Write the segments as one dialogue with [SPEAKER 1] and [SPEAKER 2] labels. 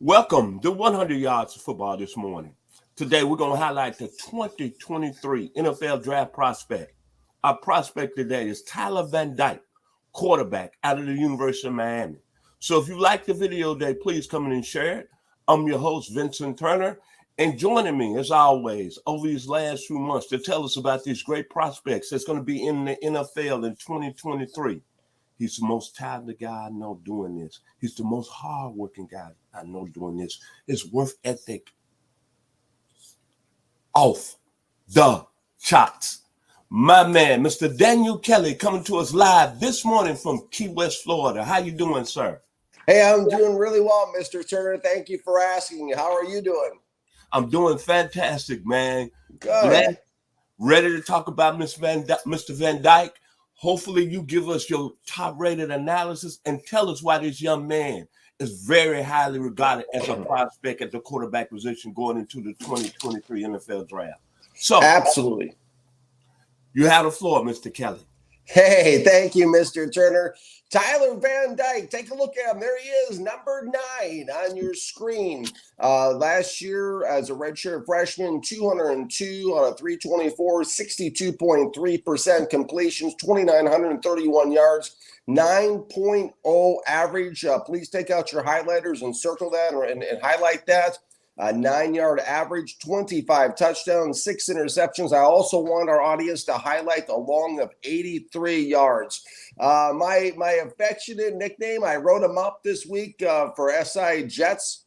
[SPEAKER 1] Welcome to 100 Yards of Football this morning. Today we're going to highlight the 2023 NFL Draft prospect. Our prospect today is Tyler Van Dyke, quarterback out of the University of Miami. So if you like the video today, please come in and share it. I'm your host, Vincent Turner, and joining me, as always, over these last few months to tell us about these great prospects that's going to be in the NFL in 2023. He's the most talented guy I know doing this. He's the most hardworking guy I know doing this. His work ethic off the charts. My man, Mr. Daniel Kelly, coming to us live this morning from Key West, Florida. How you doing, sir?
[SPEAKER 2] Hey, I'm doing really well, Mr. Turner. Thank you for asking. How are you doing?
[SPEAKER 1] I'm doing fantastic, man.
[SPEAKER 2] Good.
[SPEAKER 1] Ready to talk about Mr. Van Dyke. Hopefully you give us your top-rated analysis and tell us why this young man is very highly regarded as a prospect at the quarterback position going into the 2023 NFL Draft. So,
[SPEAKER 2] absolutely.
[SPEAKER 1] You have the floor, Mr. Kelly.
[SPEAKER 2] Hey, thank you, Mr. Turner. Tyler Van Dyke, take a look at him. There he is, number 9 on your screen. Last year, as a redshirt freshman, 202 on a 324, 62.3% completions, 2,931 yards, 9.0 average. Please take out your highlighters and circle that and highlight that. 9-yard average, 25 touchdowns, 6 interceptions. I also want our audience to highlight the long of 83 yards. My affectionate nickname, I wrote him up this week for SI Jets.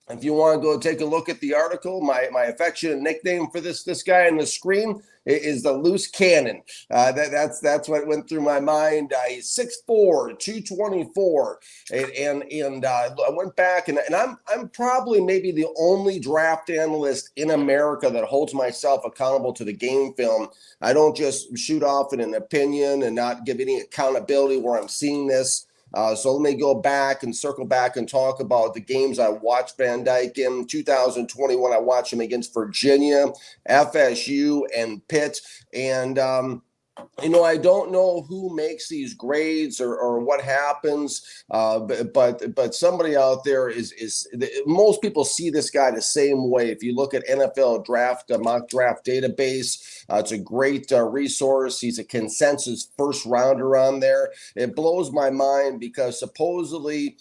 [SPEAKER 2] If you want to go take a look at the article, my affectionate nickname for this guy on the screen is the loose cannon. That's what went through my mind. He's 6'4", 224, and I went back and I'm probably maybe the only draft analyst in America that holds myself accountable to the game film. I don't just shoot off in an opinion and not give any accountability where I'm seeing this. So let me go back and circle back and talk about the games I watched Van Dyke in. 2021, I watched him against Virginia, FSU, and Pitt. And I don't know who makes these grades or what happens, but somebody out there is most people see this guy the same way. If you look at NFL draft, mock draft database, it's a great resource. He's a consensus first rounder on there. It blows my mind because supposedly,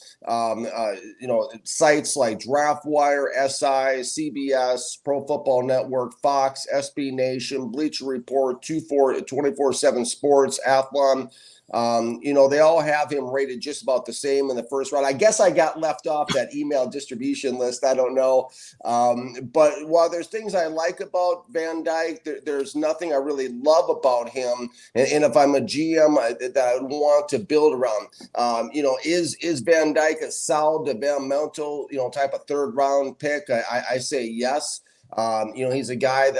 [SPEAKER 2] sites like DraftWire, SI, CBS, Pro Football Network, Fox, SB Nation, Bleacher Report, 24/7 Sports, Athlon, they all have him rated just about the same in the first round. I guess I got left off that email distribution list. I don't know. But while there's things I like about Van Dyke, there's nothing I really love about him. And if I'm a GM that I would want to build around, is Van Dyke a solid developmental, type of third round pick? I say yes. He's a guy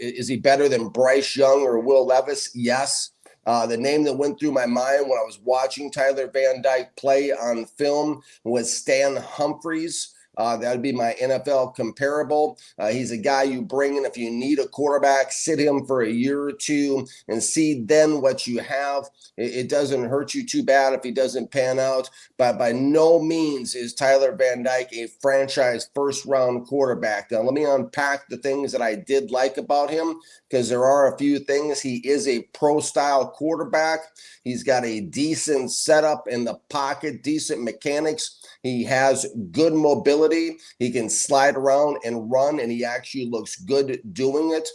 [SPEAKER 2] is he better than Bryce Young or Will Levis? Yes. The name that went through my mind when I was watching Tyler Van Dyke play on film was Stan Humphries. That would be my NFL comparable. He's a guy you bring in if you need a quarterback, sit him for a year or two and see then what you have. It doesn't hurt you too bad if he doesn't pan out. But by no means is Tyler Van Dyke a franchise first-round quarterback. Now, let me unpack the things that I did like about him because there are a few things. He is a pro-style quarterback. He's got a decent setup in the pocket, decent mechanics. He has good mobility. He can slide around and run, and he actually looks good doing it.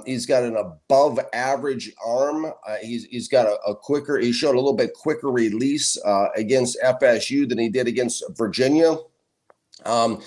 [SPEAKER 2] He's got an above average arm. He's got he showed a little bit quicker release against FSU than he did against Virginia. And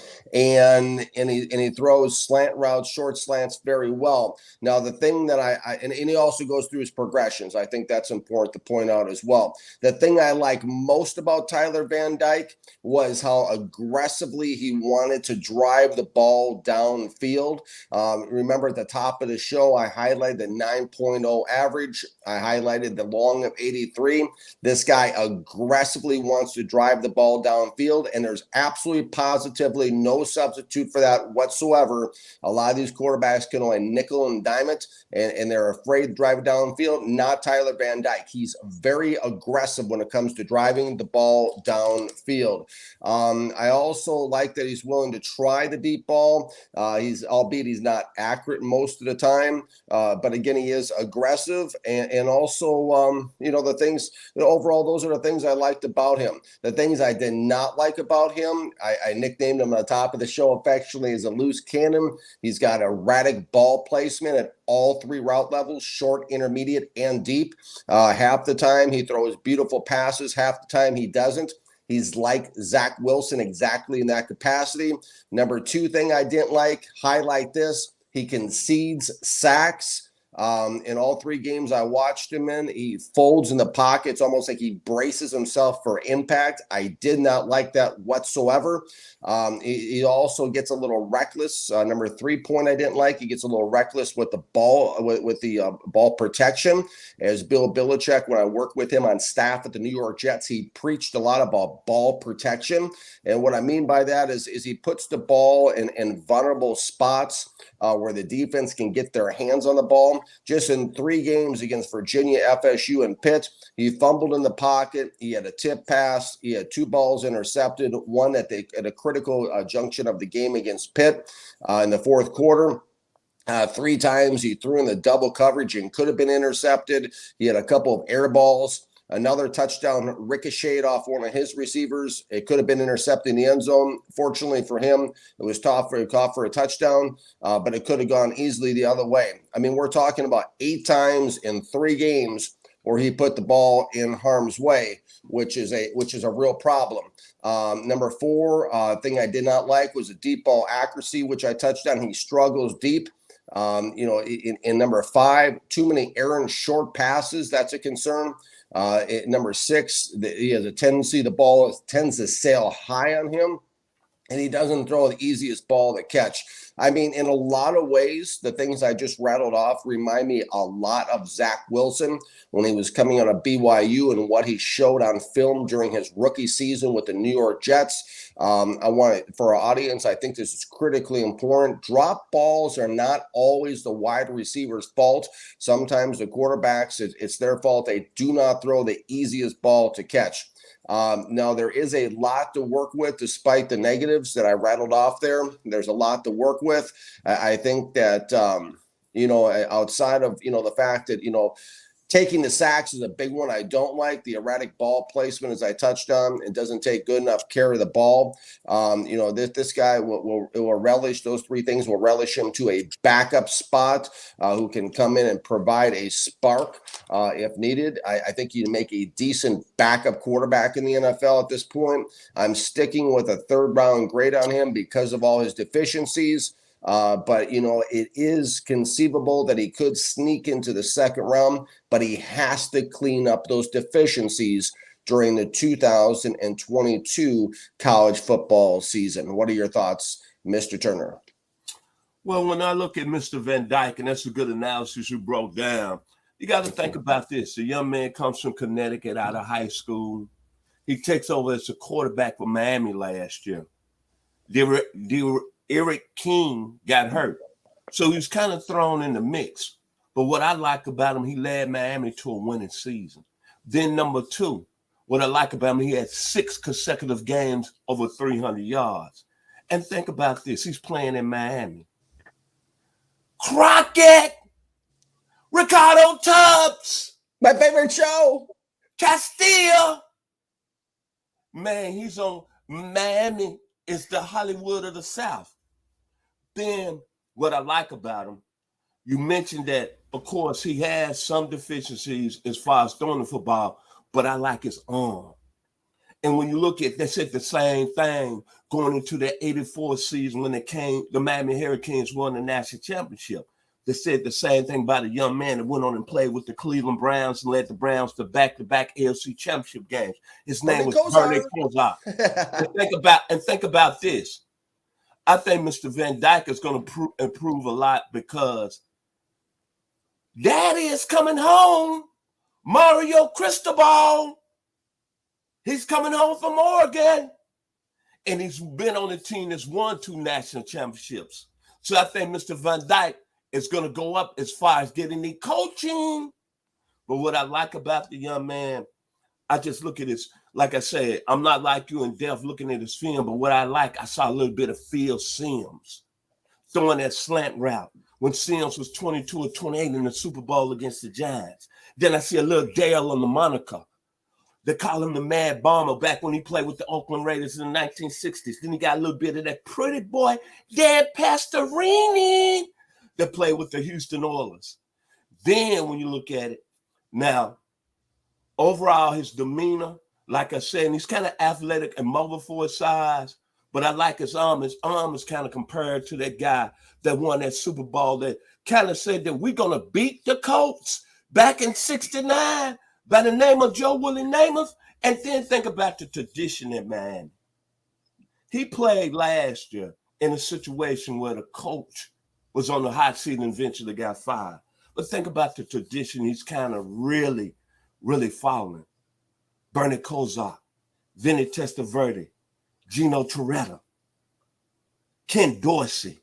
[SPEAKER 2] he throws slant routes, short slants very well. Now, the thing that and he also goes through his progressions. I think that's important to point out as well. The thing I like most about Tyler Van Dyke was how aggressively he wanted to drive the ball downfield. Remember at the top of the show, I highlighted the 9.0 average. I highlighted the long of 83. This guy aggressively wants to drive the ball downfield, and there's absolutely positive positively no substitute for that whatsoever. A lot of these quarterbacks can only nickel and dime it, and they're afraid to drive it downfield. Not Tyler Van Dyke. He's very aggressive when it comes to driving the ball downfield. I also like that he's willing to try the deep ball. Albeit he's not accurate most of the time, but again, he is aggressive, and also, the things, overall, those are the things I liked about him. The things I did not like about him, I nicknamed him on the top of the show affectionately as a loose cannon. He's got erratic ball placement at all three route levels, short, intermediate, and deep. Half the time he throws beautiful passes, half the time he doesn't. He's like Zach Wilson exactly in that capacity. Number two thing I didn't like, highlight this, he concedes sacks. In all three games I watched him in, he folds in the pocket. It's almost like he braces himself for impact. I did not like that whatsoever. He also gets a little reckless. Number 3 point I didn't like. He gets a little reckless with the ball, with the ball protection. As Bill Belichick, when I worked with him on staff at the New York Jets, he preached a lot about ball protection. And what I mean by that is he puts the ball in vulnerable spots where the defense can get their hands on the ball. Just in 3 games against Virginia, FSU, and Pitt, he fumbled in the pocket. He had a tip pass. He had 2 balls intercepted, one at a critical junction of the game against Pitt in the fourth quarter. 3 times he threw in the double coverage and could have been intercepted. He had a couple of air balls. Another touchdown ricocheted off one of his receivers. It could have been intercepted in the end zone. Fortunately for him, it was caught for a touchdown, but it could have gone easily the other way. I mean, we're talking about 8 times in 3 games where he put the ball in harm's way, which is a real problem. Number 4 thing I did not like was the deep ball accuracy, which I touched on. He struggles deep. In number 5, too many errant short passes. That's a concern. Number 6, he has a tendency, the ball tends to sail high on him, and he doesn't throw the easiest ball to catch. I mean, in a lot of ways, the things I just rattled off remind me a lot of Zach Wilson when he was coming out of BYU and what he showed on film during his rookie season with the New York Jets. I want it for our audience. I think this is critically important. Drop balls are not always the wide receiver's fault. Sometimes the quarterbacks, it's their fault. They do not throw the easiest ball to catch. Now, there is a lot to work with despite the negatives that I rattled off there. There's a lot to work with. I think that, outside of, the fact that, taking the sacks is a big one. I don't like the erratic ball placement, as I touched on. It doesn't take good enough care of the ball. This guy will relish those 3 things. Will relish him to a backup spot who can come in and provide a spark if needed. I think you make a decent backup quarterback in the NFL at this point. I'm sticking with a 3rd round grade on him because of all his deficiencies. But it is conceivable that he could sneak into the 2nd round, but he has to clean up those deficiencies during the 2022 college football season. What are your thoughts, Mr. Turner?
[SPEAKER 1] Well, when I look at Mr. Van Dyke, and that's a good analysis you broke down, you got to think about this. The young man comes from Connecticut out of high school. He takes over as a quarterback for Miami last year. Eric King got hurt. So he's kind of thrown in the mix. But what I like about him, he led Miami to a winning season. Then number 2, what I like about him, he had 6 consecutive games over 300 yards. And think about this. He's playing in Miami. Crockett, Ricardo Tubbs,
[SPEAKER 2] my favorite show,
[SPEAKER 1] Castile. Man, he's on Miami. It's the Hollywood of the South. Then what I like about him, you mentioned that, of course, he has some deficiencies as far as throwing the football, but I like his arm. And when you look at, they said the same thing going into the 84 season when the Miami Hurricanes won the national championship. They said the same thing about a young man that went on and played with the Cleveland Browns and led the Browns to back-to-back AFC championship games. His name was Bernie Kosar. And think about this. I think Mr. Van Dyke is going to improve a lot because Daddy is coming home. Mario Cristobal. He's coming home from Oregon. and he's been on a team that's won 2 national championships. So I think Mr. Van Dyke is going to go up as far as getting the coaching. But what I like about the young man, I just look at his, like I said, I'm not like you in depth looking at his film, but what I saw a little bit of Phil Simms throwing that slant route when Simms was 22 or 28 in the Super Bowl against the Giants. Then I see a little Dale on the moniker. They call him the Mad Bomber back when he played with the Oakland Raiders in the 1960s. Then he got a little bit of that pretty boy, Dan Pastorini, that played with the Houston Oilers. Then when you look at it, now, overall, his demeanor, like I said, and he's kind of athletic and mobile for his size, but I like his arm. His arm is kind of compared to that guy that won that Super Bowl that kind of said that we're going to beat the Colts back in 69 by the name of Joe Willie Namath. And then think about the tradition in Miami. He played last year in a situation where the coach was on the hot seat and eventually got fired. But think about the tradition he's kind of really following. Bernie Kosar, Vinny Testaverde, Gino Toretta, Ken Dorsey.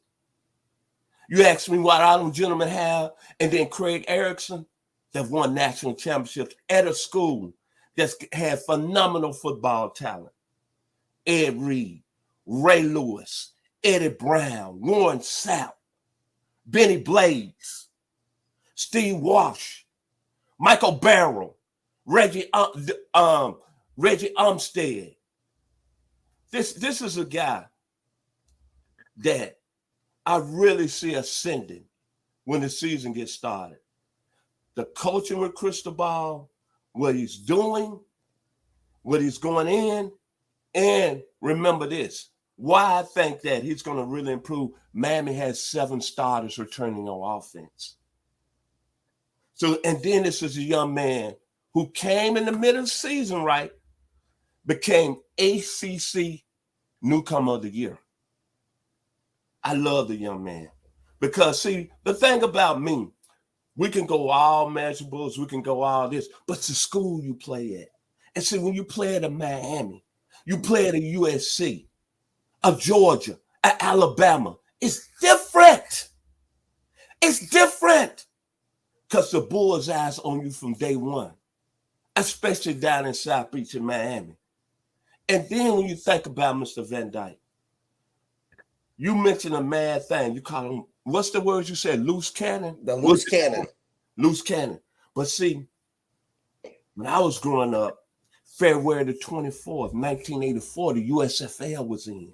[SPEAKER 1] You ask me what all them gentlemen have, and then Craig Erickson, that won national championships at a school that's had phenomenal football talent. Ed Reed, Ray Lewis, Eddie Brown, Warren Sapp, Benny Blades, Steve Walsh, Michael Barrow, Reggie Umstead. This is a guy that I really see ascending when the season gets started. The coaching with Cristobal, what he's doing, what he's going in, and remember this, why I think that he's going to really improve. Miami has 7 starters returning on offense. So, and then this is a young man who came in the middle of the season, right? Became ACC Newcomer of the Year. I love the young man because, see, the thing about me, we can go all measurables, we can go all this, but it's the school you play at. And see, when you play at a Miami, you play at a USC, a Georgia, a Alabama, it's different. It's different because the bullseye's on you from day one, especially down in South Beach in Miami. And then when you think about Mr. Van Dyke, you mentioned a mad thing. You call him, what's the word you said? Loose cannon?
[SPEAKER 2] The loose cannon.
[SPEAKER 1] Loose cannon. But see, when I was growing up, February the 24th, 1984, the USFL was in.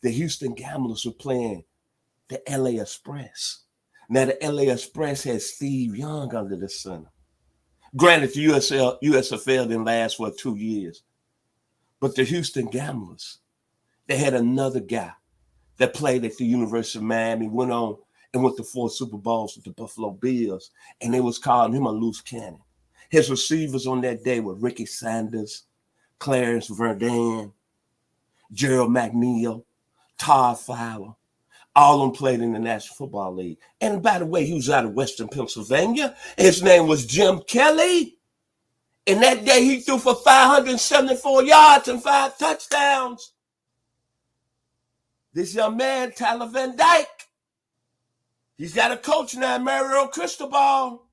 [SPEAKER 1] The Houston Gamblers were playing the LA Express. Now, the LA Express had Steve Young under the center. Granted, the USFL didn't last for 2 years. But the Houston Gamblers, they had another guy that played at the University of Miami, went on and went to 4 Super Bowls with the Buffalo Bills, and they was calling him a loose cannon. His receivers on that day were Ricky Sanders, Clarence Verdun, Gerald McNeil, Todd Fowler. All of them played in the National Football League. And by the way, he was out of Western Pennsylvania. His name was Jim Kelly. And that day he threw for 574 yards and 5 touchdowns. This young man, Tyler Van Dyke, he's got a coach now, Mario Cristobal.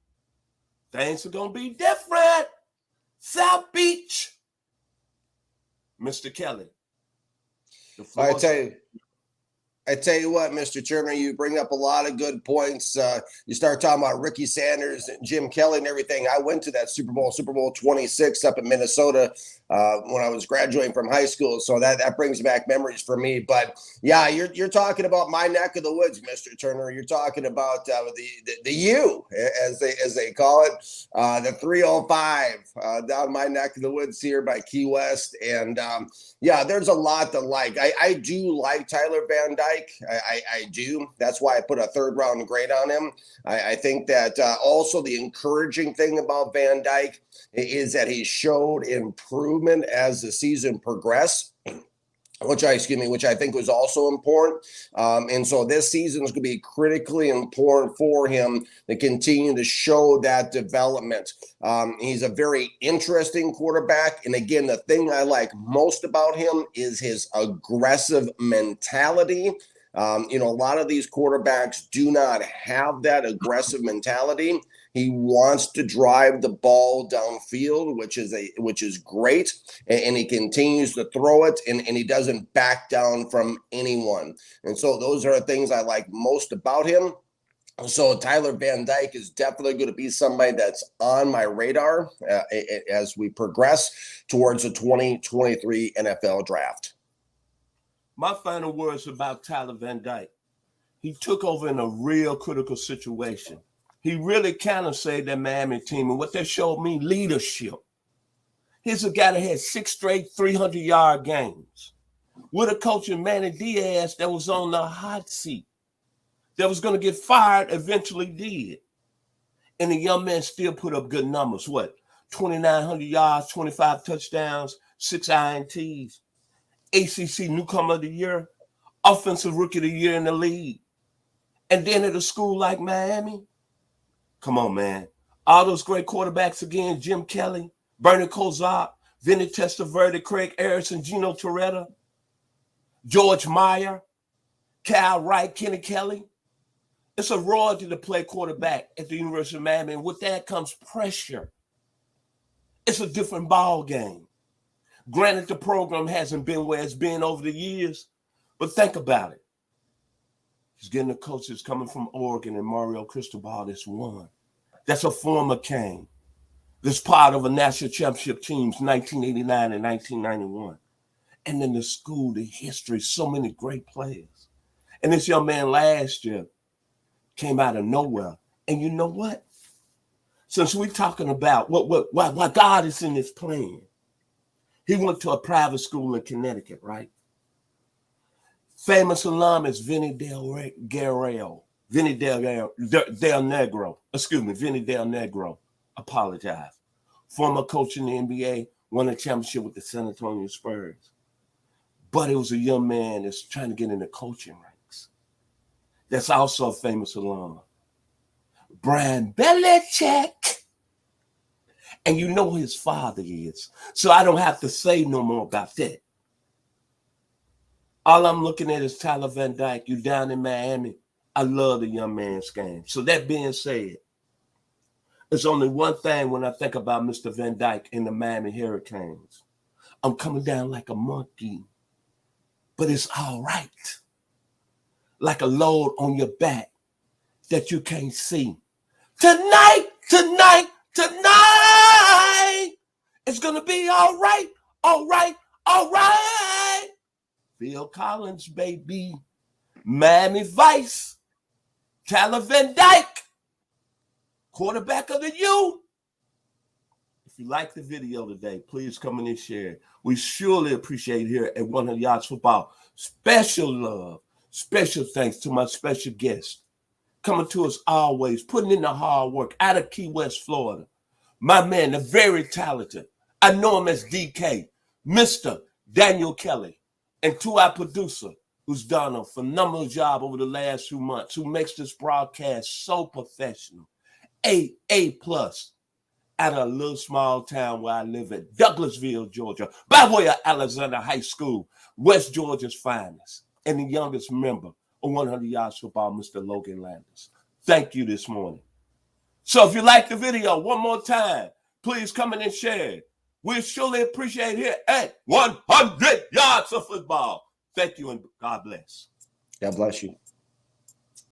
[SPEAKER 1] Things are going to be different. South Beach. Mr. Kelly.
[SPEAKER 2] I tell you what, Mr. Turner, you bring up a lot of good points. You start talking about Ricky Sanders and Jim Kelly and everything. I went to that Super Bowl 26 up in Minnesota when I was graduating from high school. So that brings back memories for me. But yeah, you're talking about my neck of the woods, Mr. Turner. You're talking about the U, as they call it, the 305 down my neck of the woods here by Key West. And yeah, there's a lot to like. I do like Tyler Van Dyke. I do. That's why I put a 3rd round grade on him. I think that also the encouraging thing about Van Dyke is that he showed improvement as the season progressed. which I think was also important. And so this season is going to be critically important for him to continue to show that development. He's a very interesting quarterback. And again, the thing I like most about him is his aggressive mentality. A lot of these quarterbacks do not have that aggressive mentality. He wants to drive the ball downfield, which is great, and he continues to throw it, and he doesn't back down from anyone. And so those are the things I like most about him. So Tyler Van Dyke is definitely going to be somebody that's on my radar as we progress towards the 2023 NFL draft.
[SPEAKER 1] My final words about Tyler Van Dyke. He took over in a real critical situation. He really kind of saved that Miami team. And what that showed me, leadership. Here's a guy that had 6 straight 300-yard games with a coach in Manny Diaz that was on the hot seat, that was going to get fired, eventually did. And the young man still put up good numbers. 2,900 yards, 25 touchdowns, 6 INTs. ACC Newcomer of the Year, Offensive Rookie of the Year in the league. And then at a school like Miami, come on, man. All those great quarterbacks again, Jim Kelly, Bernie Kosar, Vinny Testaverde, Craig Harrison, Gino Torretta, George Meyer, Cal Wright, Kenny Kelly. It's a royalty to play quarterback at the University of Miami, and with that comes pressure. It's a different ball game. Granted, the program hasn't been where it's been over the years, but think about it. He's getting the coaches coming from Oregon and Mario Cristobal that's won. That's a former Cane. That's part of a national championship teams, 1989 and 1991. And then the school, the history, so many great players. And this young man last year came out of nowhere. And you know what? Since we're talking about what God is in his plan, he went to a private school in Connecticut, right? Famous alum is Vinny Del Negro. Apologize. Former coach in the NBA, won a championship with the San Antonio Spurs. But it was a young man that's trying to get in the coaching ranks. That's also a famous alum. Brian Belichick. And you know who his father is. So I don't have to say no more about that. All I'm looking at is Tyler Van Dyke. You down in Miami. I love the young man's game. So that being said, there's only one thing when I think about Mr. Van Dyke and the Miami Hurricanes. I'm coming down like a monkey, but it's all right. Like a load on your back that you can't see. Tonight, it's going to be all right. Phil Collins, baby. Miami Vice. Tyler Van Dyke. Quarterback of the U. If you like the video today, please come in and share it. We surely appreciate here at 100 Yards Football. Special love, special thanks to my special guest. Coming to us always, putting in the hard work out of Key West, Florida. My man, the very talented. I know him as DK, Mr. Daniel Kelly. And to our producer, who's done a phenomenal job over the last few months, who makes this broadcast so professional. A+ out of a little small town where I live at Douglasville, Georgia, by way of Alexander High School, West Georgia's finest, and the youngest member of 100 Yards Football, Mr. Logan Landers. Thank you this morning. So if you like the video, one more time, please come in and share it. We surely appreciate it at 100 Yards of Football. Thank you and God bless.
[SPEAKER 2] God bless you.